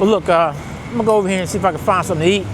But look, I'm gonna go over here and see if I can find something to eat.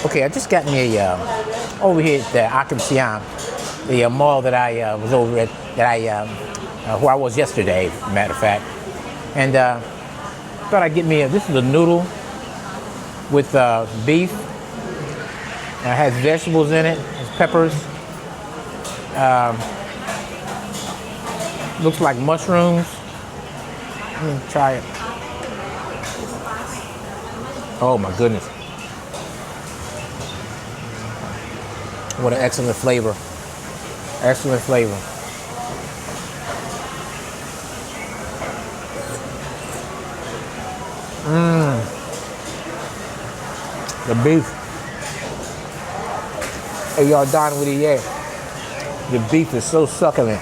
Okay, I just got me a over here at the ICONSIAM, the mall that I was over at, where I was yesterday, matter of fact. And thought I'd get me this is a noodle with beef. It has vegetables in it, has peppers. Looks like mushrooms. Let me try it. Oh my goodness. What an excellent flavor. Excellent flavor. The beef. Hey, y'all dining with it yet? The beef is so succulent.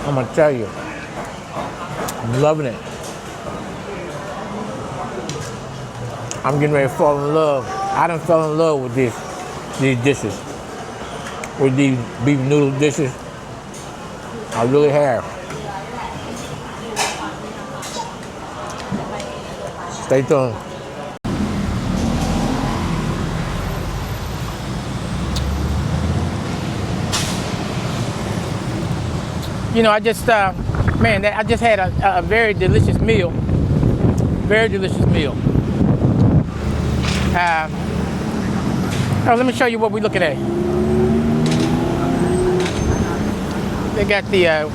I'm gonna tell you, I'm loving it. I'm getting ready to fall in love. I done fell in love with these dishes, with these beef noodle dishes. I really have. Stay tuned. You know, I just, man, I just had a very delicious meal. Very delicious meal. Let me show you what we're looking at. They got the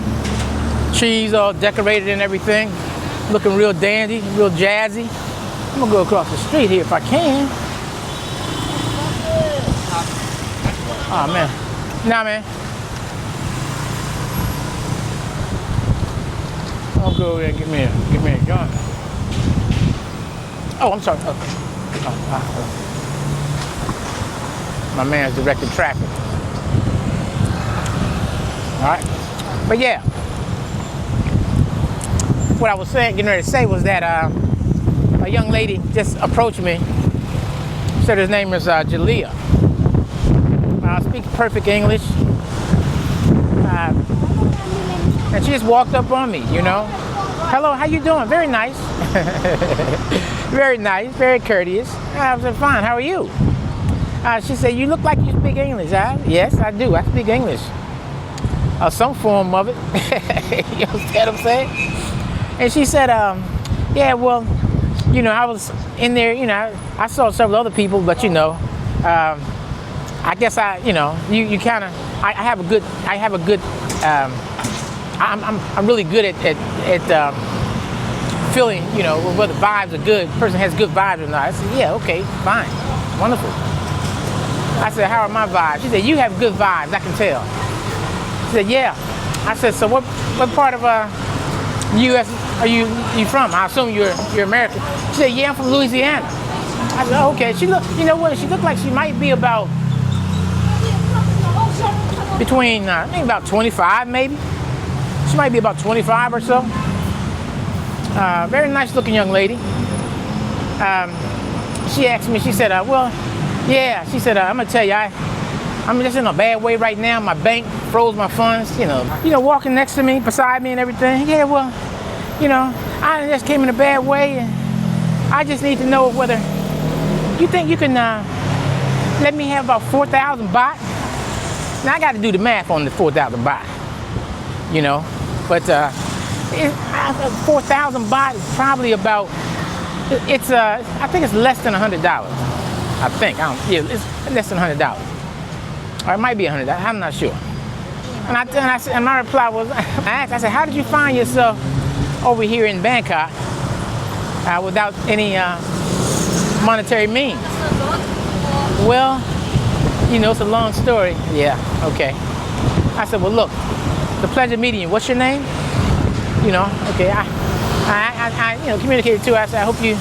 cheese all decorated and everything. Looking real dandy, real jazzy. I'm gonna go across the street here if I can. Oh man. Nah, man. I'll go over there and get me a gun. Oh, I'm sorry. My man's directing traffic. All right. But yeah, what I was getting ready to say was that a young lady just approached me. Said his name is Jalea. Speaks perfect English. And she just walked up on me, you know. Hello, how you doing? Very nice. Very nice, very courteous. I was like, fine, how are you? She said, you look like you speak English. Yes, I do. I speak English. Some form of it. You understand what I'm saying? And she said, yeah, well, you know, I was in there, you know, I saw several other people, but, you know, I guess you know, you kind of, I have a good, I'm really good at feeling, you know, whether vibes are good, person has good vibes or not. I said, yeah, okay, fine, wonderful. I said, how are my vibes? She said, you have good vibes, I can tell. She said, yeah. I said, so what part of U.S. are you from? I assume you're American. She said, yeah, I'm from Louisiana. I said, oh, okay. She looked, you know what? She looked like she might be about between, I think about 25 maybe. She might be about 25 or so. Very nice looking young lady. She asked me, she said, well, yeah, she said, I'm gonna tell you, I'm just in a bad way right now. My bank froze my funds, you know, walking next to me, beside me and everything. Yeah, well, you know, I just came in a bad way and I just need to know whether you think you can let me have about 4,000 baht. Now I got to do the math on the 4,000 baht, you know, but 4,000 baht is probably about, it's I think it's less than $100. I think, yeah, it's less than $100. Or it might be $100, I'm not sure. And my reply was, I said, how did you find yourself over here in Bangkok without any monetary means? Well, you know, it's a long story. Yeah, okay. I said, well, look, the pleasure meeting you. What's your name? You know, okay, I you know, communicated to her. I said, I hope you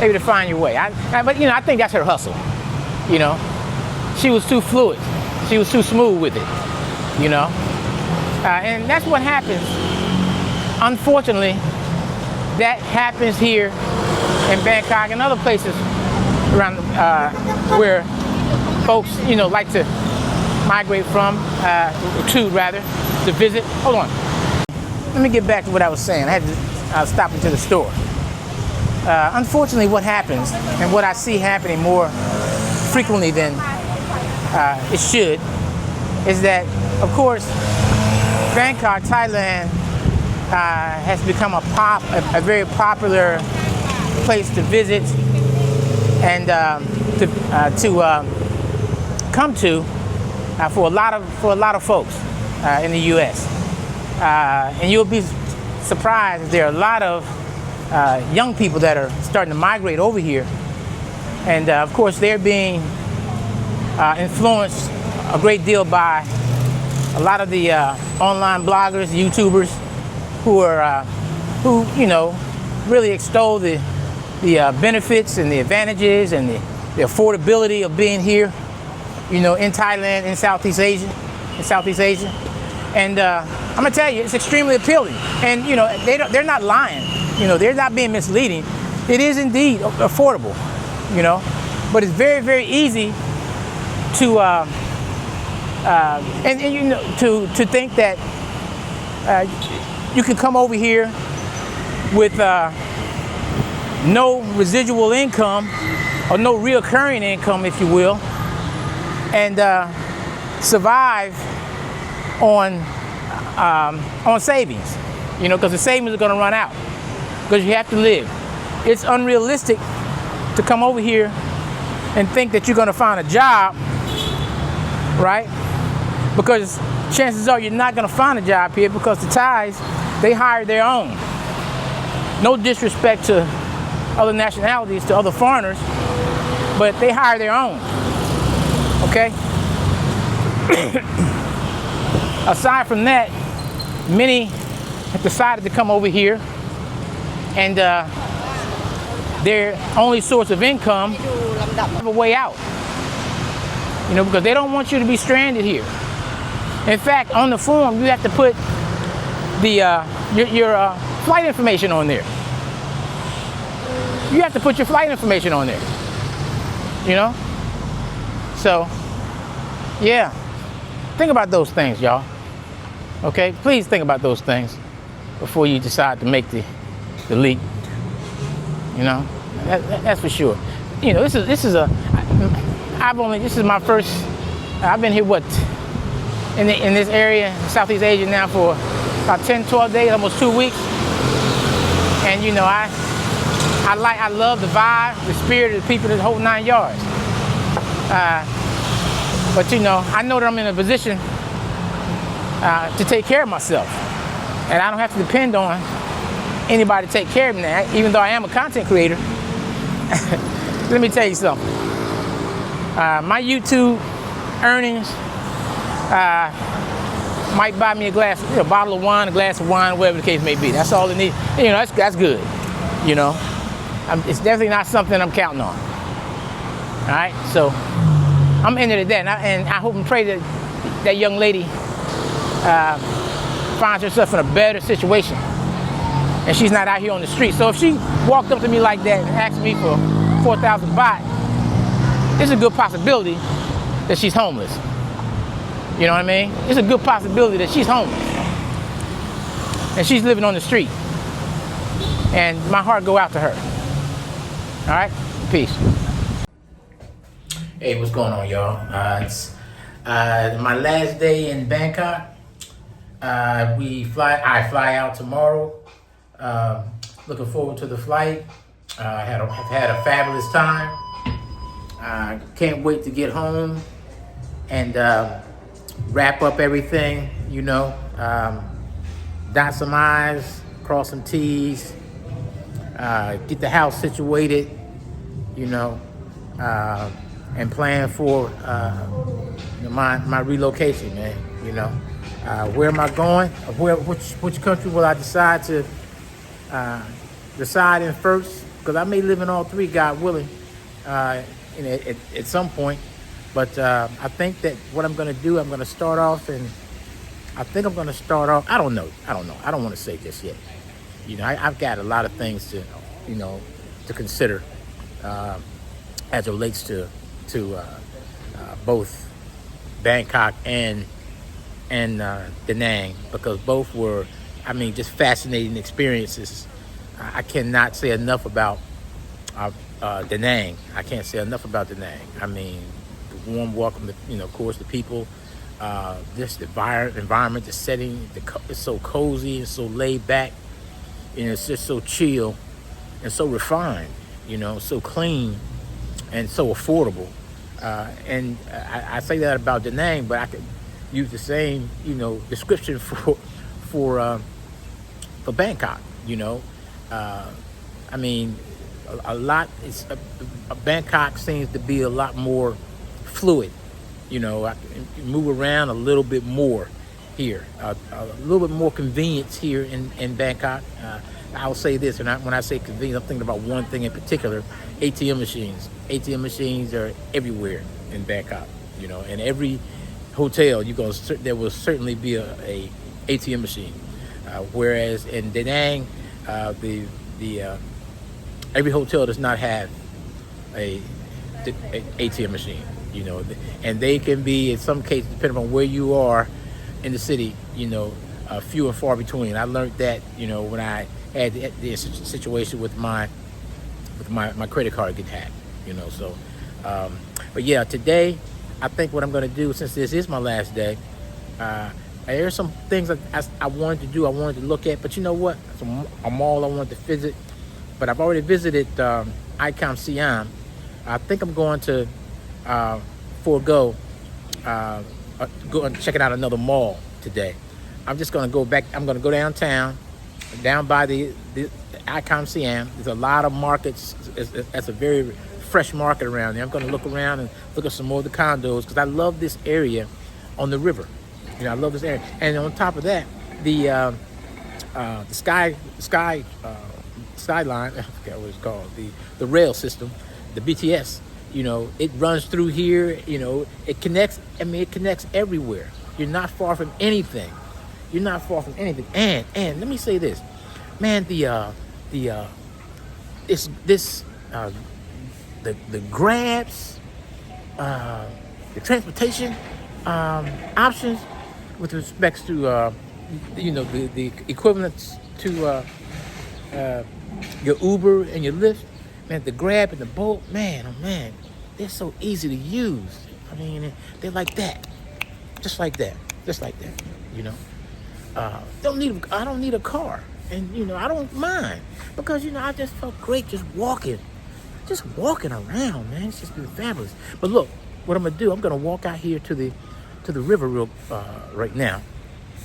able to find your way. But, you know, I think that's her hustle, you know. She was too fluid. She was too smooth with it, you know. And that's what happens. Unfortunately, that happens here in Bangkok and other places around where folks, you know, like to migrate from, to visit. Hold on. Let me get back to what I was saying. I had to stop into the store. Unfortunately, what happens, and what I see happening more frequently than it should, is that, of course, Bangkok, Thailand, has become a very popular place to visit and to come to for a lot of folks in the U.S. And you'll be surprised that there are a lot of young people that are starting to migrate over here, and of course they're being influenced a great deal by a lot of the online bloggers, YouTubers, who you know, really extol the benefits and the advantages and the affordability of being here, you know, in Thailand, in Southeast Asia, and I'm gonna tell you, it's extremely appealing. And you know, they're not lying. You know, they're not being misleading. It is indeed affordable, you know, but it's very, very easy to and you know, to think that you can come over here with no residual income or no reoccurring income, if you will, and survive on savings, you know, because the savings are going to run out because you have to live. It's unrealistic to come over here and think that you're going to find a job, right? Because chances are you're not going to find a job here because the Thais, they hire their own. No disrespect to other nationalities, to other foreigners, but they hire their own, okay? Aside from that, many have decided to come over here, and their only source of income have a way out, you know, because they don't want you to be stranded here. In fact, on the form, you have to put the your flight information on there. You have to put your flight information on there, you know? So, yeah, think about those things, y'all. Okay, please think about those things before you decide to make the leap. You know, that's for sure. You know, this is this is my first. I've been here in this area, Southeast Asia now for about 10, 12 days, almost 2 weeks. And you know, I love the vibe, the spirit of the people, the whole 9 yards. But you know, I know that I'm in a position to take care of myself, and I don't have to depend on anybody to take care of me now, even though I am a content creator. Let me tell you something. My YouTube earnings might buy me a bottle of wine, a glass of wine, whatever the case may be. That's all it needs. You know, that's good. You know, it's definitely not something I'm counting on. All right, so I'm into that, and I hope and pray that that young lady finds herself in a better situation, and she's not out here on the street. So if she walked up to me like that and asked me for 4,000 baht, it's a good possibility that she's homeless. You know what I mean? It's a good possibility that she's homeless and she's living on the street. And my heart go out to her. All right? Peace. Hey, what's going on, y'all? It's my last day in Bangkok. I fly out tomorrow. Looking forward to the flight. I've had a fabulous time. Can't wait to get home and wrap up everything, you know, dot some I's, cross some T's, get the house situated, you know, and plan for my relocation, man. You know, where am I going? Which country will I decide to reside in first? Because I may live in all three, God willing, at some point. But I think that what I'm going to do, I'm going to start off, and I think I'm going to start off. I don't know. I don't want to say just yet. You know, I've got a lot of things to, you know, to consider as it relates to both Bangkok and Da Nang, because both were, I mean, just fascinating experiences. I cannot say enough about Da Nang. I can't say enough about Da Nang. I mean, the warm welcome, you know, of course, the people, just the environment, the setting, it's so cozy and so laid back, and it's just so chill and so refined, you know, so clean and so affordable. And I say that about Da Nang, but I could use the same, you know, description for Bangkok. You know, I mean, a lot. Bangkok seems to be a lot more fluid. You know, I can move around a little bit more here, a little bit more convenience here in Bangkok. I'll say this, and when I say convenience, I'm thinking about one thing in particular: ATM machines. ATM machines are everywhere in Bangkok. You know, in every hotel, there will certainly be a ATM machine. Whereas in Da Nang, every hotel does not have a ATM machine. You know, and they can be, in some cases, depending on where you are in the city, you know, few and far between. I learned that, you know, when I had the situation with my credit card get hacked, you know. So, but yeah, today, I think what I'm going to do, since this is my last day, there's some things I wanted to do, I wanted to look at, but you know what? It's a mall I wanted to visit, but I've already visited ICONSIAM. I think I'm going to forego go and checking out another mall today. I'm just going to go back. I'm going to go downtown, down by the ICONSIAM. There's a lot of markets. That's a very fresh market around there. I'm going to look around and look at some more of the condos, because I love this area on the river. You know, I love this area. And on top of that, the skyline, I forget what it's called, the rail system, the BTS, you know, it runs through here. You know, it connects. I mean, it connects everywhere. You're not far from anything. You're not far from anything. And let me say this, man, the grabs, the transportation options with respect to you know, the equivalents to your Uber and your Lyft, man, the Grab and the Bolt, man, oh man, they're so easy to use. I mean, they're like that, just like that, you know. I don't need a car, and you know, I don't mind because you know I just felt great just walking around, man. It's just been fabulous. But look, what I'm gonna do, I'm gonna walk out here to the river right now,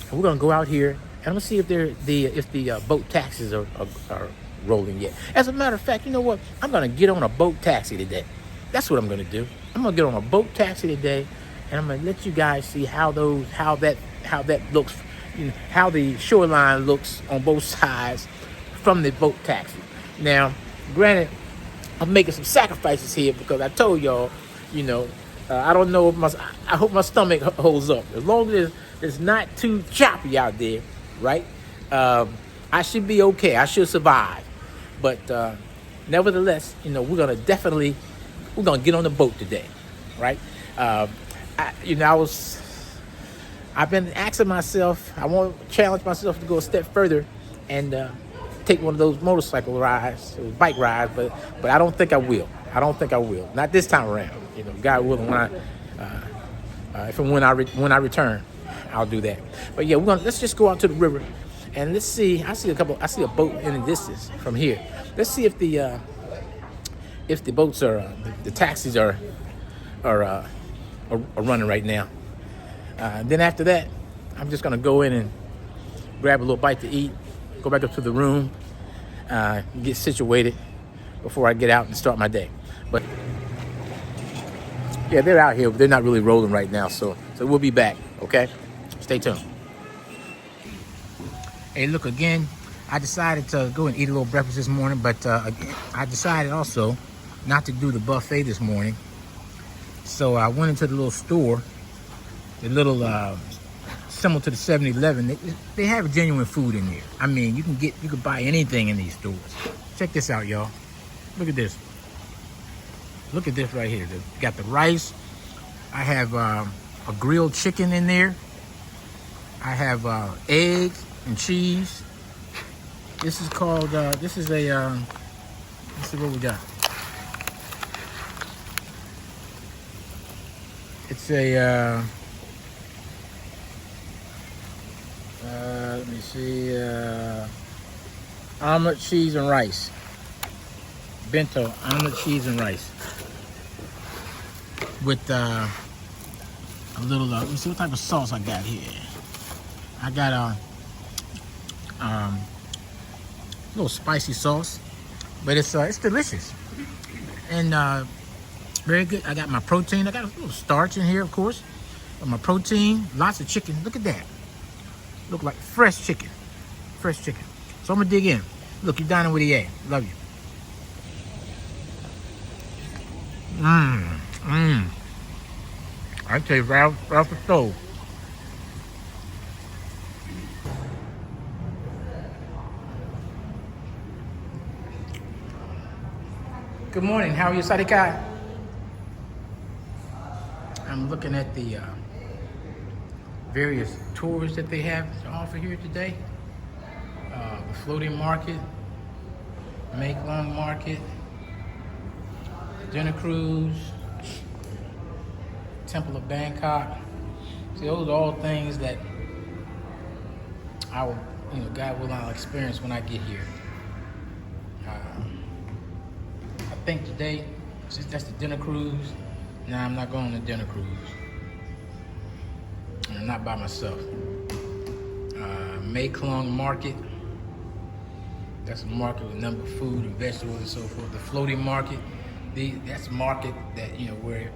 and we're gonna go out here and I'm gonna see if the boat taxis are rolling yet. As a matter of fact, you know what? I'm gonna get on a boat taxi today. That's what I'm gonna do. I'm gonna get on a boat taxi today, and I'm gonna let you guys see how that looks, you know, how the shoreline looks on both sides from the boat taxi. Now, granted, I'm making some sacrifices here because I told y'all, you know, I don't know if I hope my stomach holds up. As long as it's not too choppy out there, right? I should be okay. I should survive. But nevertheless, you know, we're gonna get on the boat today, right? I've been asking myself, I want to challenge myself to go a step further and take one of those motorcycle rides, or bike rides, but I don't think I will. Not this time around. You know, God willing, when I return, I'll do that. But yeah, let's just go out to the river and let's see. I see a boat in the distance from here. Let's see if the boats are the taxis are running right now. Then after that, I'm just gonna go in and grab a little bite to eat, go back up to the room, get situated before I get out and start my day. But yeah, they're out here, but they're not really rolling right now. So we'll be back. Okay, stay tuned. Hey, look again. I decided to go and eat a little breakfast this morning, but I decided also not to do the buffet this morning. So I went into the little store, the little similar to the 7-Eleven. They have genuine food in there. I mean, you can buy anything in these stores. Check this out, y'all. Look at this. Look at this right here. They got the rice. I have a grilled chicken in there. I have egg and cheese. This is called. This is what we got. It's a. Let me see. Omelet, cheese, and rice. Bento, omelet, cheese, and rice. With a little. Let me see what type of sauce I got here. I got a little spicy sauce, but it's delicious and very good. I got my protein. I got a little starch in here, of course. But my protein, lots of chicken. Look at that. Look like fresh chicken. Fresh chicken. So I'm gonna dig in. Look, you're dining with EA. Love you. I tell you, right off the stove. Good morning. How are you, Sadikai? I'm looking at the various tours that they have to offer here today. The floating market, Mae Klong market, dinner cruise, Temple of Bangkok. See, those are all things that I will, God willing, I'll experience when I get here. I think today, since that's the dinner cruise, I'm not going on the dinner cruise. And I'm not by myself. Mae Klong market. That's a market with a number of food and vegetables and so forth. The floating market, that's a market that, where,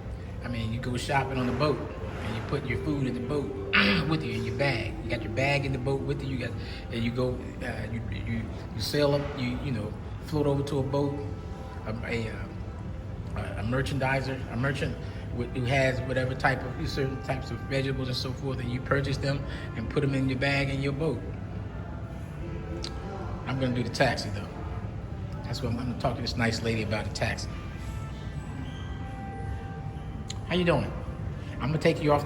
you go shopping on the boat and you put your food in the boat with you in your bag. You got your bag in the boat with you. You sail up, you float over to a boat, a merchandiser, a merchant who has whatever certain types of vegetables and so forth, and you purchase them and put them in your bag in your boat. I'm gonna do the taxi though. That's what I'm gonna talk to this nice lady about the taxi. How you doing? I'm gonna take you off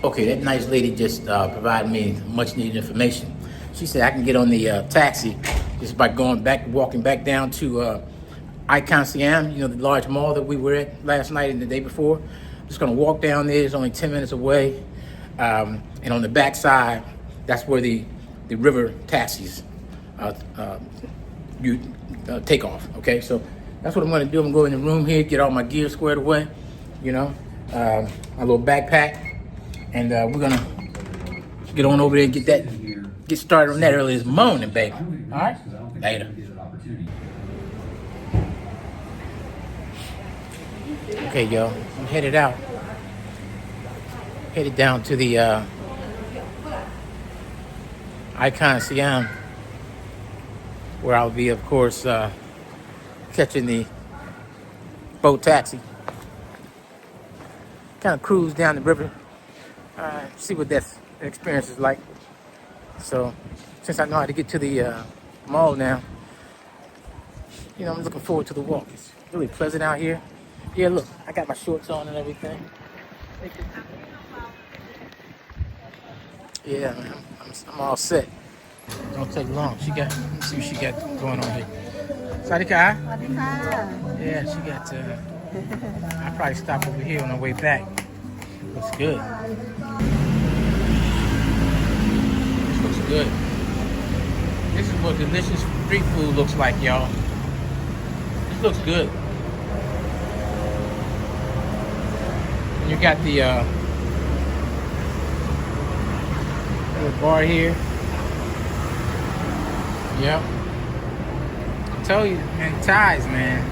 Okay, that nice lady just provided me much needed information. She said I can get on the taxi just by walking back down to ICONSIAM, you know, the large mall that we were at last night and the day before. Just gonna walk down there. It's only 10 minutes away, and on the back side, that's where the river taxis you take off. Okay, so that's what I'm gonna do. I'm gonna go in the room here, get all my gear squared away, you know, my little backpack. And we're gonna get on over there and get started on that early this morning, baby. All right, later. Okay, y'all, I'm headed out. Headed down to the ICONSIAM, where I'll be, of course, catching the boat taxi. Kind of cruise down the river. See what that experience is like. So, since I know how to get to the mall now, you know, I'm looking forward to the walk. It's really pleasant out here. Yeah, look, I got my shorts on and everything. Yeah, man, I'm all set. Don't take long. Let me see what she got going on here. Sadika? Yeah, she got, I'll probably stop over here on our way back. Looks good. Good. This is what delicious street food looks like, y'all. This looks good. And you got the little bar here. Yep. I tell you, man, Thais, man,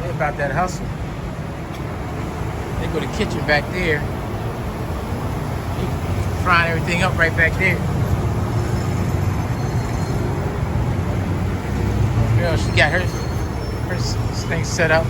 they about that hustle. They go to the kitchen back there. Frying everything up right back there. Girl, she got her thing set up.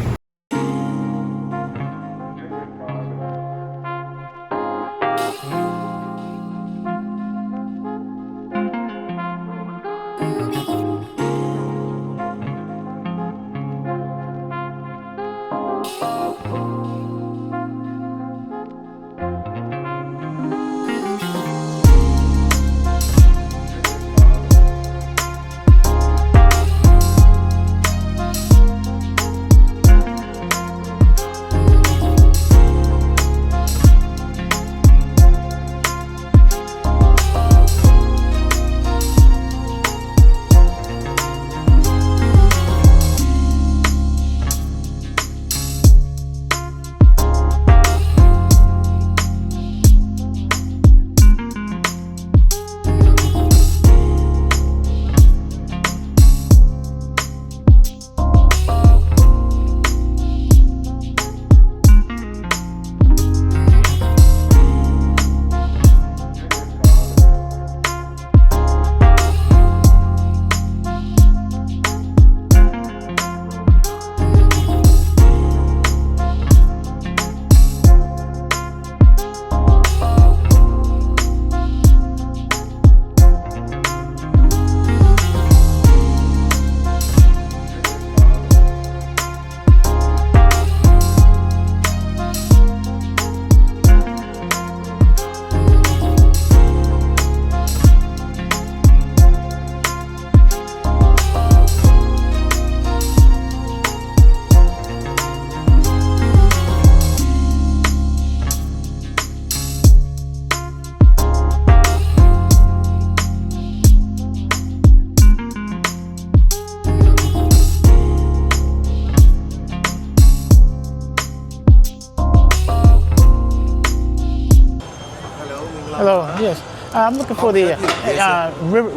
Hello, yes. I'm looking for the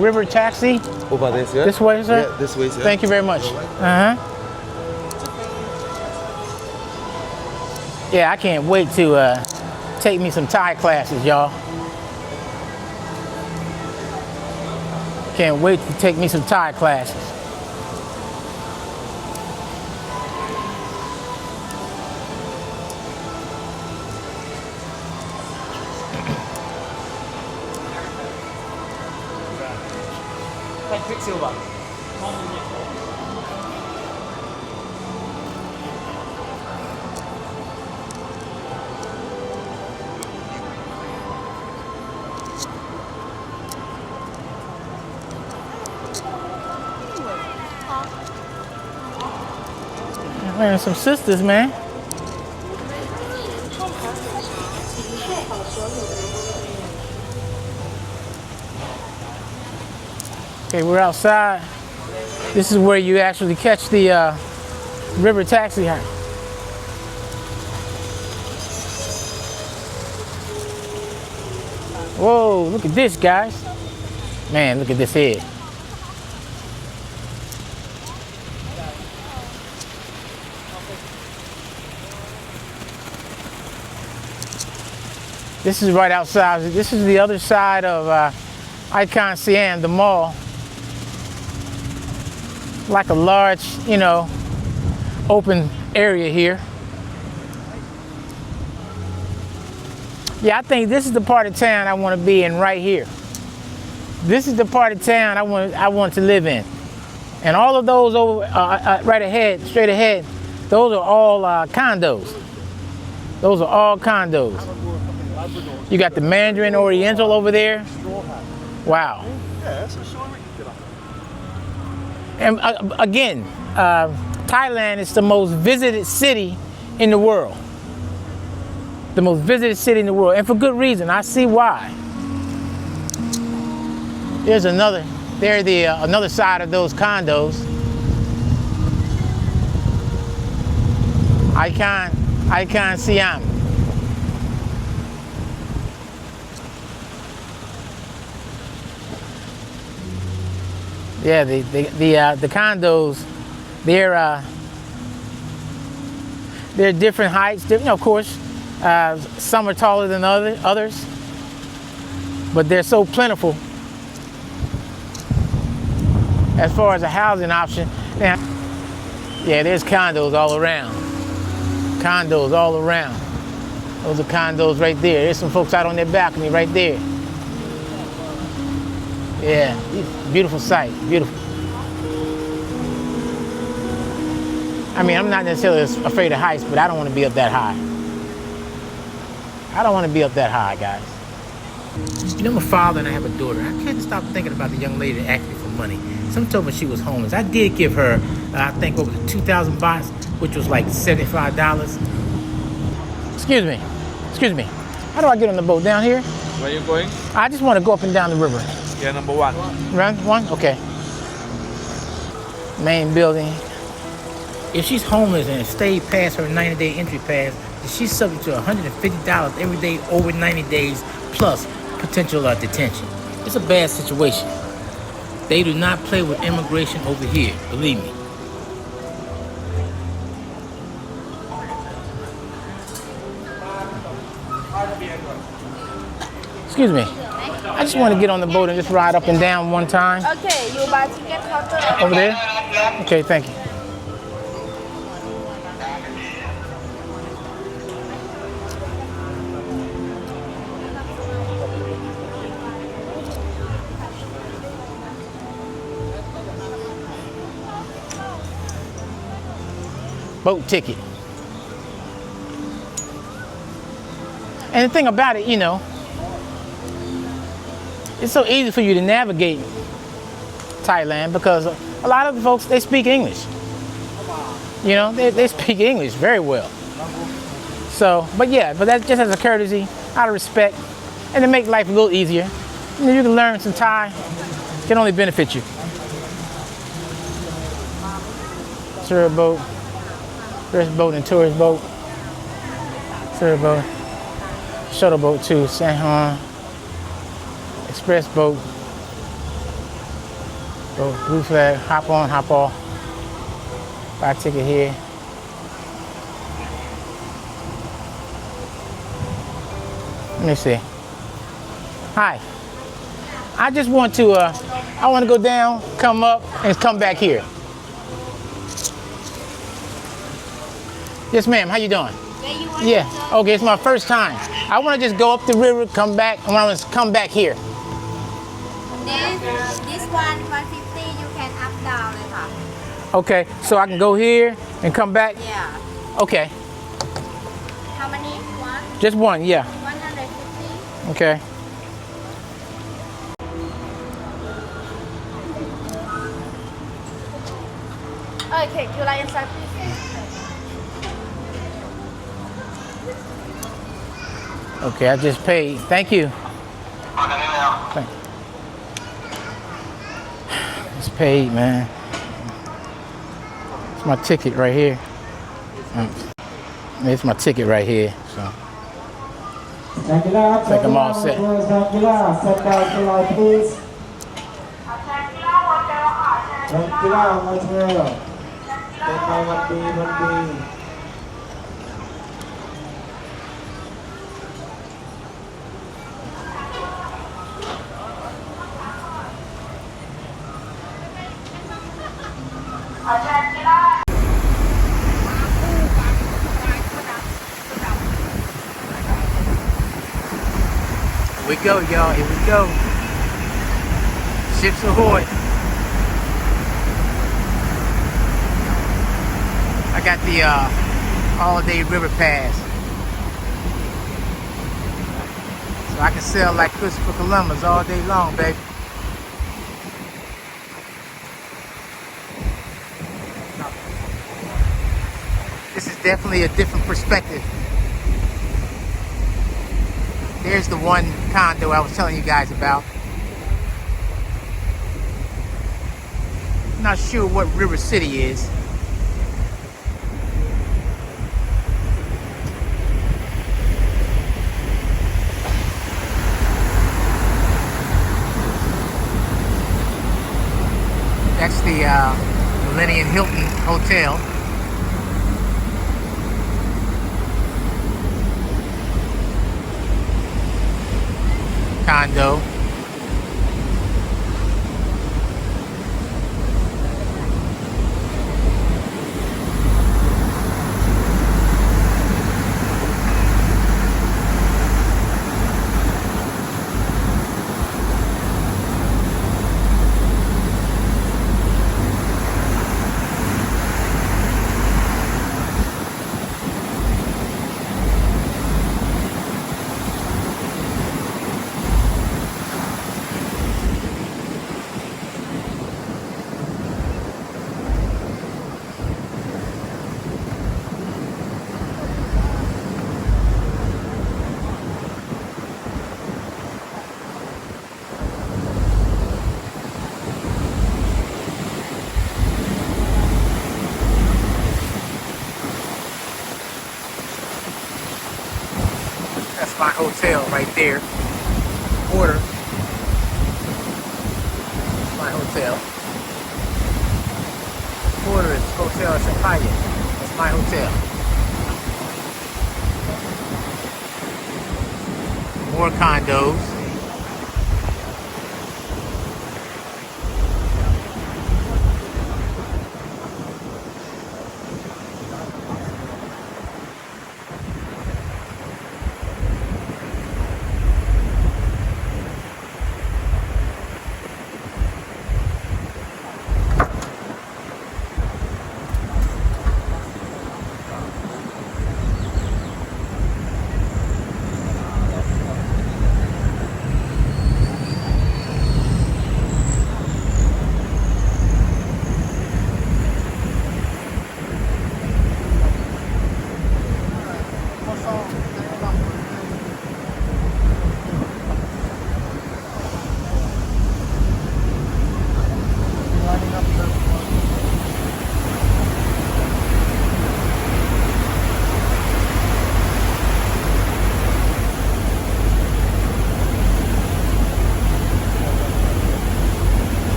river taxi. Over there, sir. This way, sir? Yeah, this way, sir. Thank you very much. Yeah, I can't wait to take me some Thai classes, y'all. Can't wait to take me some Thai classes. Quicksilver. Man, some sisters, man. Okay, we're outside. This is where you actually catch the river taxi. Whoa, look at this, guys. Man, look at this head. This is right outside. This is the other side of ICONSIAM, the mall. Like a large, you know, open area here. Yeah, I think this is the part of town I want to be in right here. This is the part of town I want to live in. And all of those over right ahead, straight ahead, those are all condos. Those are all condos. You got the Mandarin Oriental over there. Wow. And again, Thailand is the most visited city in the world. The most visited city in the world, and for good reason. I see why. There's another. There's another side of those condos. ICONSIAM. Yeah, the condos, they're different heights. You know, of course, some are taller than others, but they're so plentiful as far as a housing option. Now, yeah, there's condos all around. Condos all around. Those are condos right there. There's some folks out on their balcony right there. Yeah, beautiful sight, beautiful. I mean, I'm not necessarily afraid of heights, but I don't want to be up that high. I don't want to be up that high, guys. You know, I'm a father and I have a daughter. I can't stop thinking about the young lady that asked me for money. Some told me she was homeless. I did give her, I think, over 2,000 baht, which was like $75. Excuse me. How do I get on the boat? Down here? Where are you going? I just want to go up and down the river. Yeah, number one. Run one? Okay. Main building. If she's homeless and stayed past her 90-day entry pass, she's subject to $150 every day over 90 days plus potential detention. It's a bad situation. They do not play with immigration over here, believe me. Excuse me. I just want to get on the boat and just ride up and down one time. Okay, you buy ticket counter over there? Okay, thank you. Boat ticket. And the thing about it, you know, it's so easy for you to navigate Thailand because a lot of the folks, they speak English. You know, they speak English very well. So, but that's just as a courtesy, out of respect, and to make life a little easier. You know, you can learn some Thai, it can only benefit you. Tourist boat, tourist boat and tourist boat. Tourist boat, shuttle boat to San Juan. Express boat, blue flag, hop on, hop off, buy a ticket here. Let me see. Hi, I just want to, I want to go down, come up, and come back here. Yes, ma'am, how you doing? Yeah, okay, it's my first time. I want to just go up the river, come back, and I want to come back here. This one 150 you can up downเลยค่ะ Okay, so I can go here and come back? Yeah. Okay. How many? One? Just one, yeah. 150. Okay. Okay, you like inside please? Okay, I just paid. Thank you. Thank- Just paid, man. It's my ticket right here. It's my ticket right here. So Shangri-La, I think I'm all set. Shangri-La, set down to line, please. Shangri-La Hotel. Stand by 1B, 1B. Here we go, y'all. Here we go. Ships ahoy. I got the holiday river pass, so I can sail like Christopher Columbus all day long, baby. This is definitely a different perspective. Here's the one condo I was telling you guys about. I'm not sure what River City is. That's the Millennium Hilton Hotel. Condo. That's my hotel right there. Order. That's my hotel. Order is Hotel Chao Phraya. That's my hotel. More condos.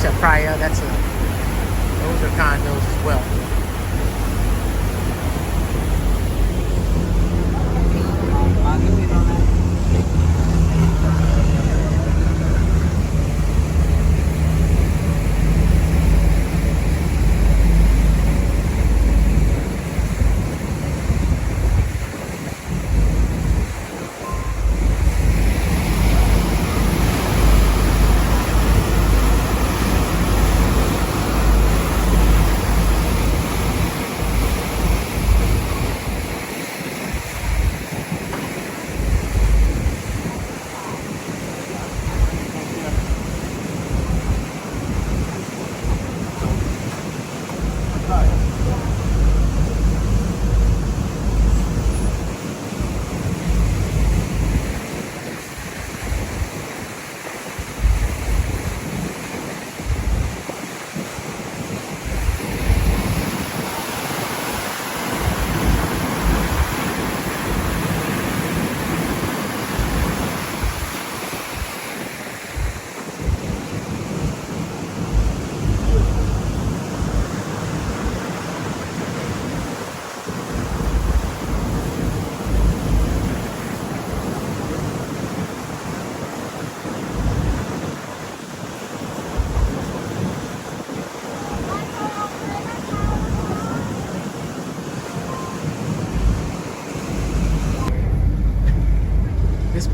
Chao Phraya, those are condos as well.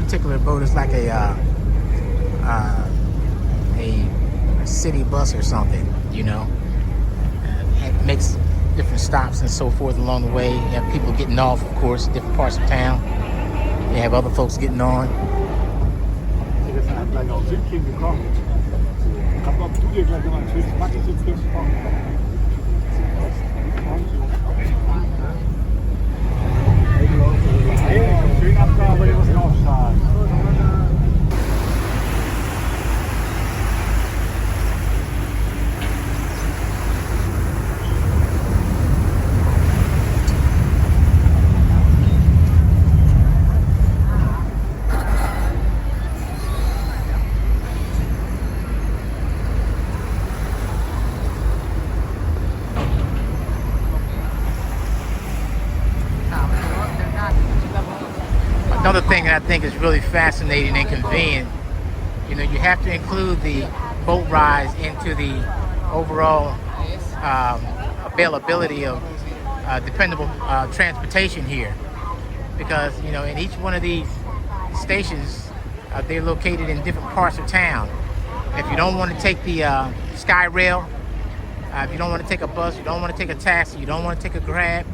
particular boat is like a city bus or something, you know. It makes different stops and so forth along the way. You have people getting off, of course, different parts of town. You have other folks getting on. Another thing that I think is really fascinating and convenient, you know, you have to include the boat rides into the overall availability of dependable transportation here, because, you know, in each one of these stations, they're located in different parts of town. If you don't want to take the Sky Rail, if you don't want to take a bus, you don't want to take a taxi, you don't want to take a Grab,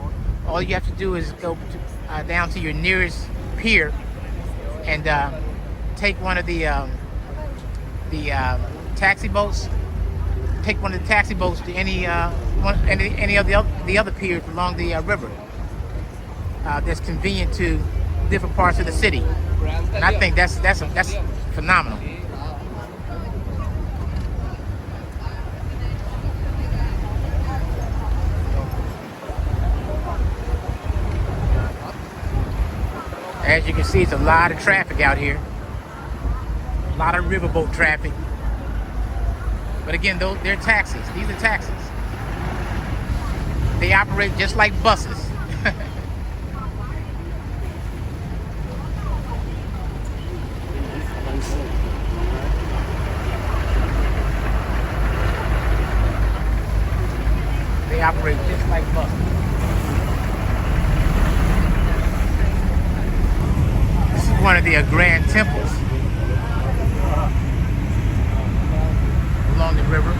all you have to do is go to, down to your nearest pier and take one of the taxi boats. Take one of the taxi boats to any of the other piers along the river. That's convenient to different parts of the city, and I think that's phenomenal. As you can see, it's a lot of traffic out here. A lot of riverboat traffic. But again, they're taxis. These are taxis. They operate just like buses. They operate just like buses. One of the grand temples along the river.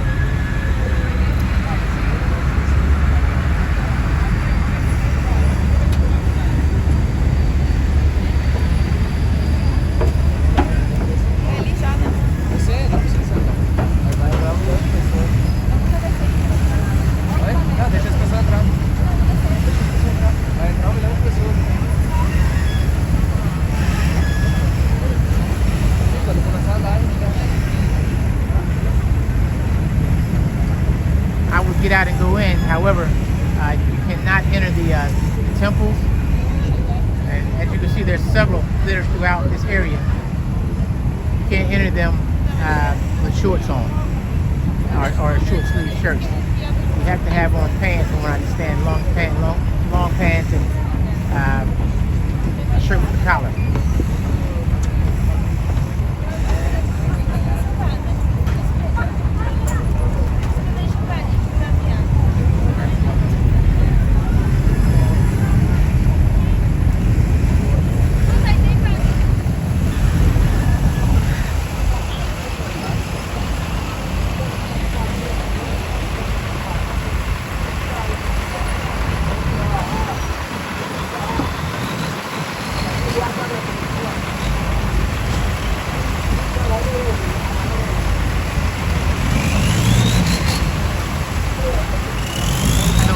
Get out and go in. However, you cannot enter the temples, and as you can see, there's several theaters throughout this area. You can't enter them with shorts on or short sleeve shirts. You have to have on pants, from what I understand, long pants and a shirt with a collar.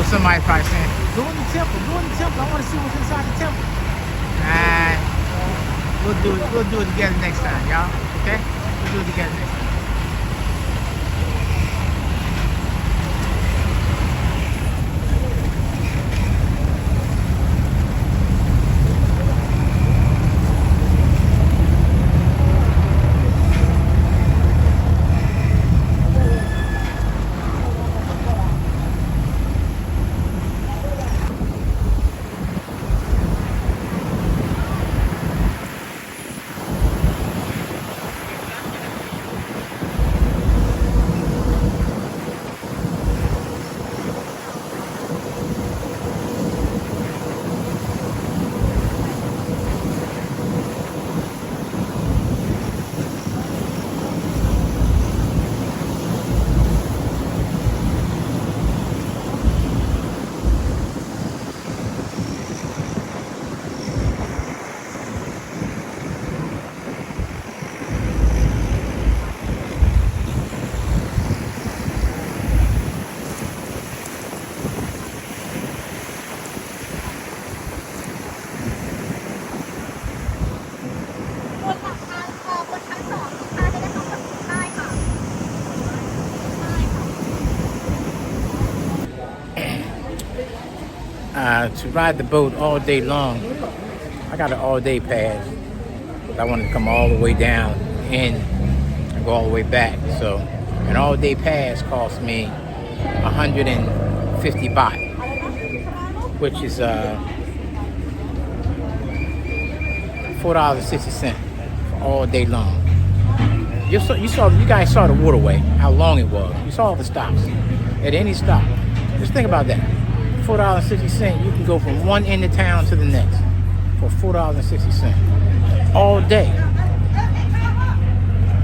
Somebody's probably saying, go in the temple, I want to see what's inside the temple. We'll do it together next time, y'all. Okay? We'll do it together next time. to ride the boat all day long. I got an all-day pass. I wanted to come all the way down in and go all the way back. So an all-day pass cost me 150 baht, which is $4.60 for all day long. You guys saw the waterway, how long it was. You saw all the stops. At any stop, just think about that. $4.60, you can go from one end of town to the next for $4.60 all day.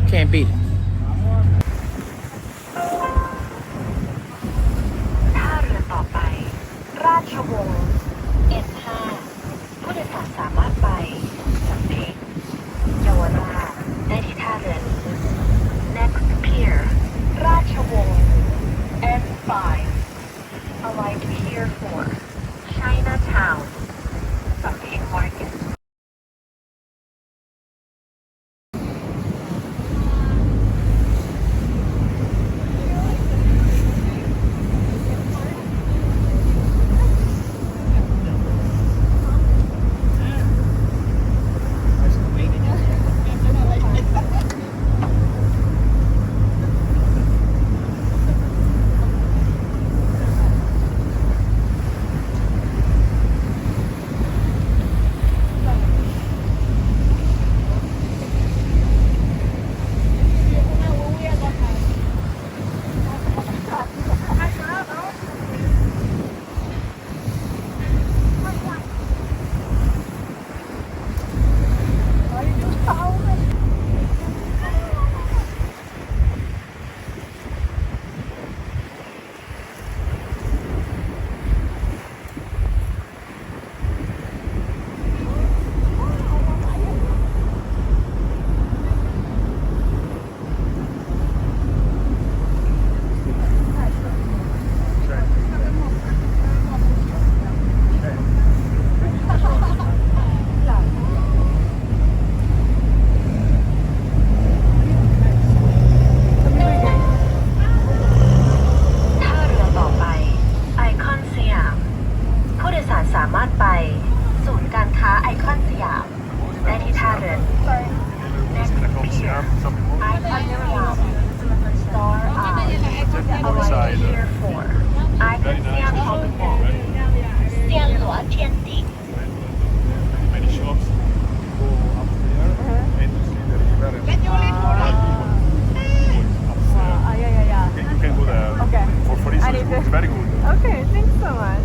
Can't beat it. ท่าเรือต่อไปราชวงศ์ N5 ผู้โดยสารสามารถไปสำเพ็งเยาวราชได้ที่ท่าเรือนี้ Next pier ราชวงศ์ N5 Alight here for Chinatown สำเพ็ง Market ICONSIAM ผู้โดยสารสามารถไปศูนย์การค้าไอคอนสยามได้ที่ท่าเรือ Next pier ICONSIAM Star Eye Alight here for ICONSIAM Shopping Mall 暹罗天地 Many shops go up there and you see the river and upstairs. You can go there for free, so it's very good. Okay, thanks so much.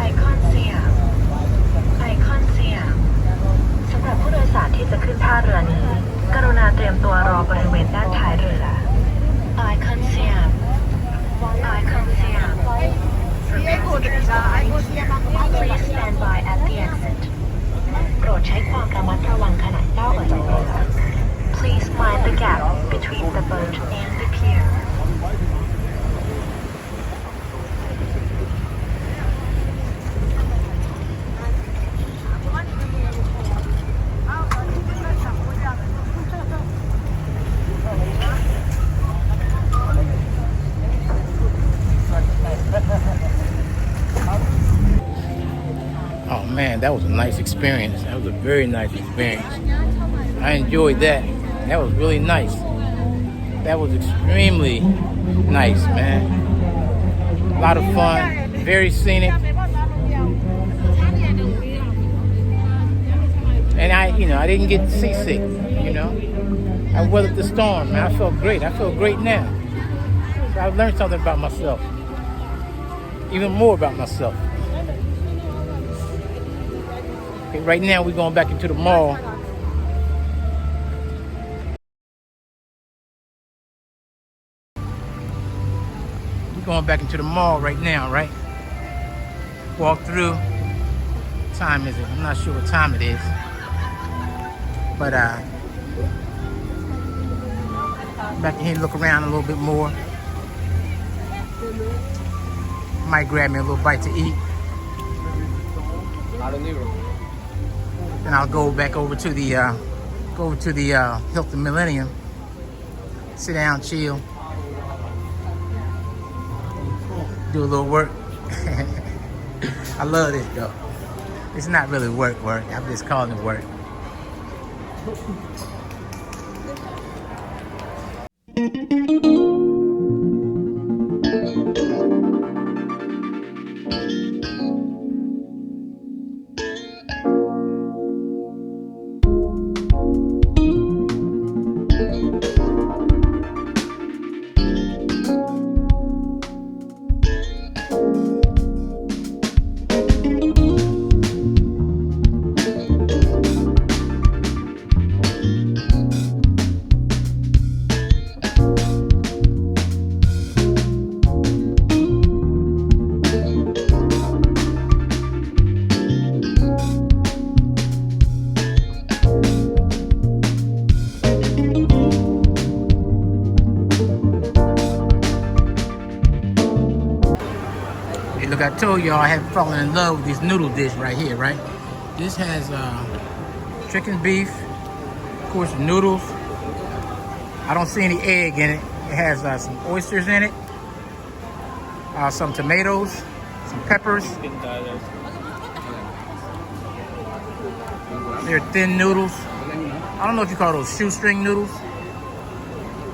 ICONSIAM สำหรับผู้โดยสารที่จะขึ้นท่าเรือนี้กรุณาเตรียมตัวรอบริเวณด้านท้ายเรือ ICONSIAM Please stand by at the exit โปรดใช้ความระมัดระวังขณะก้าวออกจากเรือ Please mind the gap between the boat and the pier Oh man, that was a nice experience. That was a very nice experience. I enjoyed that. That was really nice. That was extremely nice, man. A lot of fun, very scenic. And I didn't get seasick, I weathered the storm, man. I felt great. I feel great now. So I learned something about myself. Even more about myself. Okay, right now we're going back into the mall. We're going back into the mall right now, right? Walk through. What time is it? I'm not sure what time it is. But back in here, look around a little bit more. Might grab me a little bite to eat. Then I'll go back over to the Hilton Millennium, sit down, chill, do a little work. I love this though. It's not really work. I'm just calling it work. Look, I told y'all I had fallen in love with this noodle dish right here, right? This has chicken beef, of course, the noodles. I don't see any egg in it. It has some oysters in it, some tomatoes, some peppers. They're thin noodles. I don't know if you call those shoestring noodles.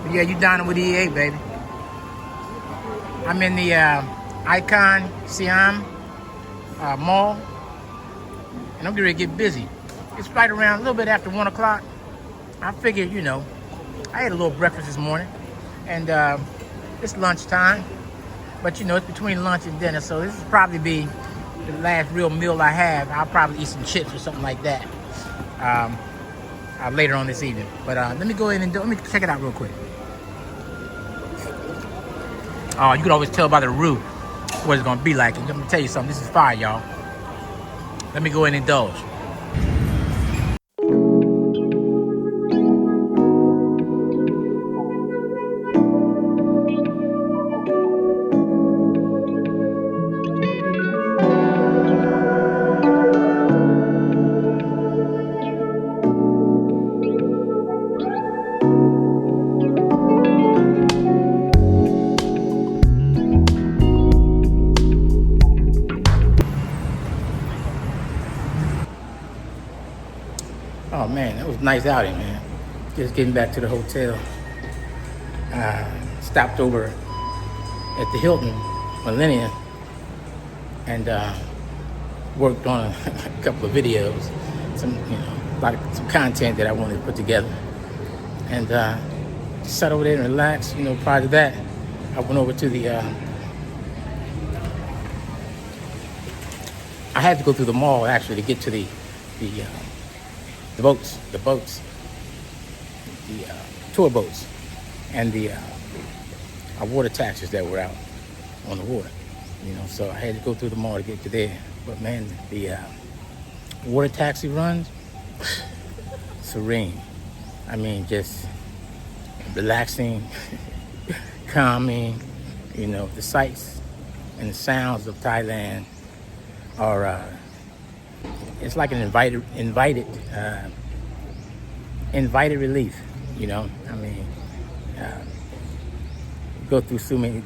But yeah, you dining with EA, baby. I'm in the ICONSIAM mall, and I'm getting ready to get busy. It's right around a little bit after 1 o'clock. I figured, you know, I had a little breakfast this morning, and it's lunchtime, but you know, it's between lunch and dinner, so this will probably be the last real meal I have. I'll probably eat some chips or something like that later on this evening. But let me go in and let me check it out real quick. Oh, you can always tell by the roof what it's gonna be like. And let me tell you something, this is fire, y'all. Let me go in and indulge. Oh man, that was a nice outing, man. Just getting back to the hotel. Stopped over at the Hilton Millennium and worked on a couple of videos, some some content that I wanted to put together, and just sat over there and relaxed. You know, prior to that, I went over to the. I had to go through the mall actually to get to the boats, the tour boats, and the water taxis that were out on the water. You know, so I had to go through the mall to get to there. But man, the water taxi runs, serene. I mean, just relaxing, calming. You know, the sights and the sounds of Thailand are. It's like an invited relief, you know. I mean, we go through so many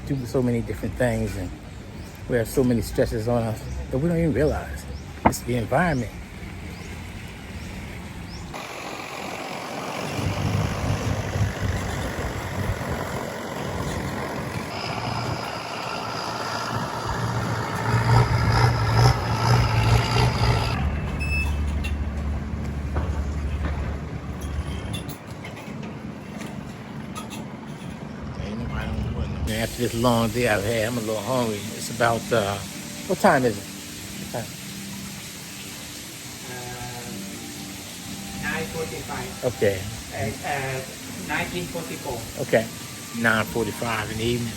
different things, and we have so many stresses on us that we don't even realize. It's the environment. After this long day I've had, I'm a little hungry. It's about, what time is it? What time? 9:45. Okay. 1944. Okay. 9:45 in the evening.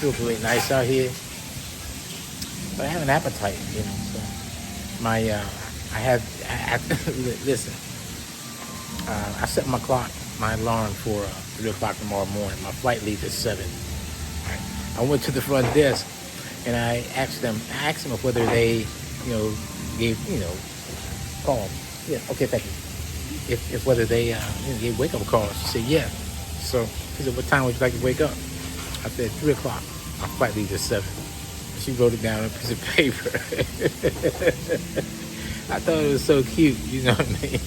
Feels really nice out here. But I have an appetite, you know, so listen, I set my clock, my alarm for 3 o'clock tomorrow morning. My flight leaves at 7. I went to the front desk and I asked them whether they, gave, call Yeah, okay, thank you. If whether they get wake up calls. She said, yeah. So she said, what time would you like to wake up? I said, 3 o'clock. My flight leaves at 7. And she wrote it down on a piece of paper. I thought it was so cute, you know what I mean?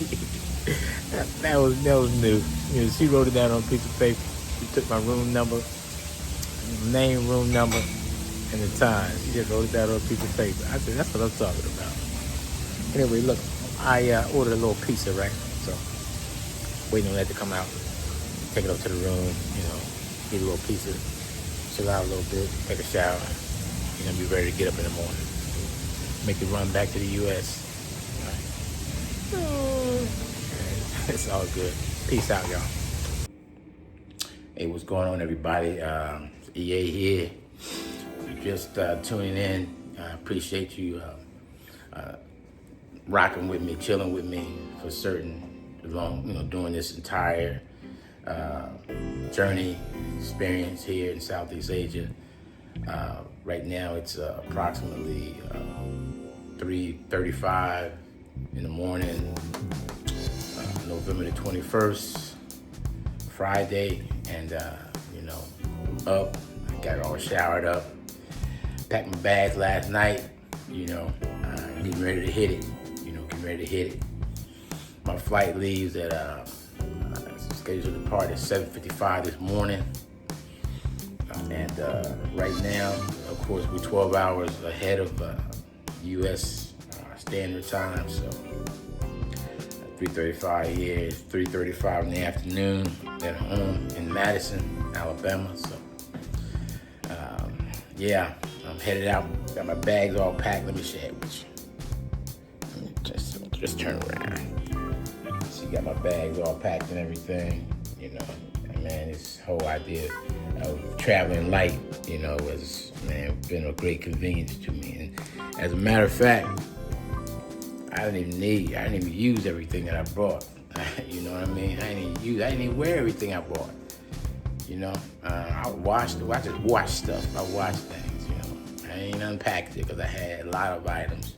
that was new. You know, she wrote it down on a piece of paper. She took my room number, name, room number, and the time. She just wrote it down on a piece of paper. I said, that's what I'm talking about. Anyway, look, I ordered a little pizza, right? So, waiting on that to come out. Take it up to the room, you know, eat a little pizza, chill out a little bit, take a shower, you know, be ready to get up in the morning. Make the run back to the U.S. It's all good. Peace out, y'all. Hey, what's going on, everybody? EA here. Just tuning in. I appreciate you rocking with me, chilling with me for certain, long, you know, during this entire journey, experience here in Southeast Asia. Right now, it's approximately 3:35 in the morning, November the 21st, Friday, and you know, up. I got all showered up, packed my bags last night. You know, getting ready to hit it. My flight leaves at scheduled to depart at 7:55 this morning, and right now, of course, we're 12 hours ahead of U.S. Standard Time. So 3:35 here, it's 3:35 in the afternoon at home in Madison, Alabama. So yeah, I'm headed out. Got my bags all packed. Let me share it with you. Just turn around. So you got my bags all packed and everything, you know. And man, this whole idea of traveling light, you know, has, man, been a great convenience to me. And as a matter of fact, I didn't even use everything that I brought. You know what I mean? I didn't even wear everything I brought. You know, I just wash stuff. I wash things, you know. I ain't unpacked it because I had a lot of items.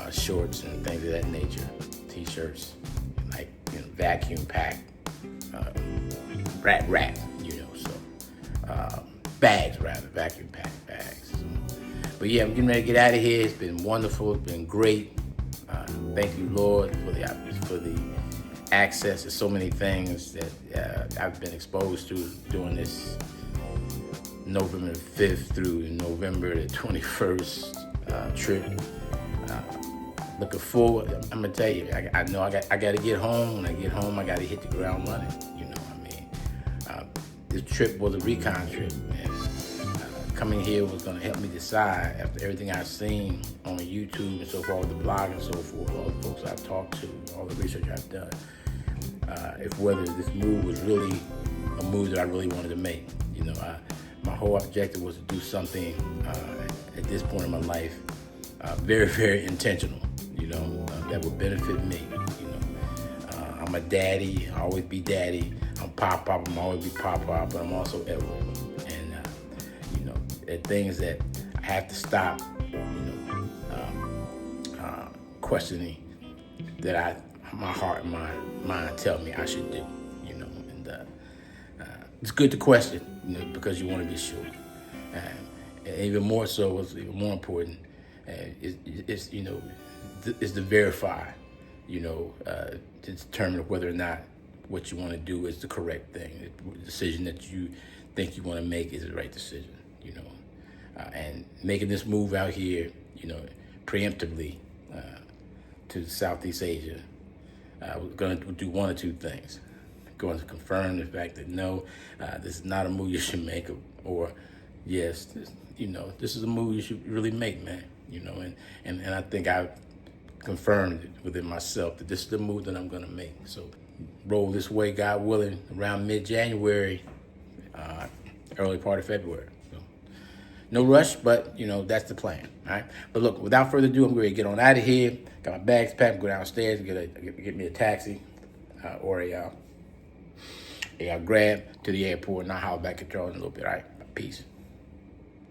Shorts and things of that nature, t-shirts, like, you know, vacuum packed, wrap, you know, so bags rather, vacuum packed bags. So, but yeah, I'm getting ready to get out of here. It's been wonderful. It's been great. Thank you, Lord, for the access to so many things that I've been exposed to during this November 5th through November the 21st trip. Looking forward. I'm gonna tell you, I know I got to get home. When I get home, I got to hit the ground running. You know what I mean? This trip was a recon trip, and coming here was gonna help me decide, after everything I've seen on YouTube and so forth, the blog and so forth, all the folks I've talked to, all the research I've done, if whether this move was really a move that I really wanted to make. You know, my whole objective was to do something at this point in my life, very, very intentional. You know, that would benefit me. You know, I'm a daddy. I always be daddy. I'm Pop. I'm always be Pop. But I'm also Edward. And you know, there are things that I have to stop. You know, questioning that my heart and my mind tell me I should do. You know, and it's good to question, you know, because you want to be sure. And even more so, what's even more important is you know, is to verify, you know, to determine whether or not what you want to do is the correct thing. The decision that you think you want to make is the right decision, you know. And making this move out here, you know, preemptively to Southeast Asia, we're going to do one or two things. Going to confirm the fact that no, this is not a move you should make, or yes, you know, this is a move you should really make, man. You know, and I think I've confirmed it within myself that this is the move that I'm going to make. So roll this way, God willing, around mid-January, early part of February. So, no rush, but, you know, that's the plan. All right. But look, without further ado, I'm going to get on out of here. Got my bags packed, go downstairs, get me a taxi or a grab to the airport, and I'll holler back at y'all in a little bit. All right. Peace.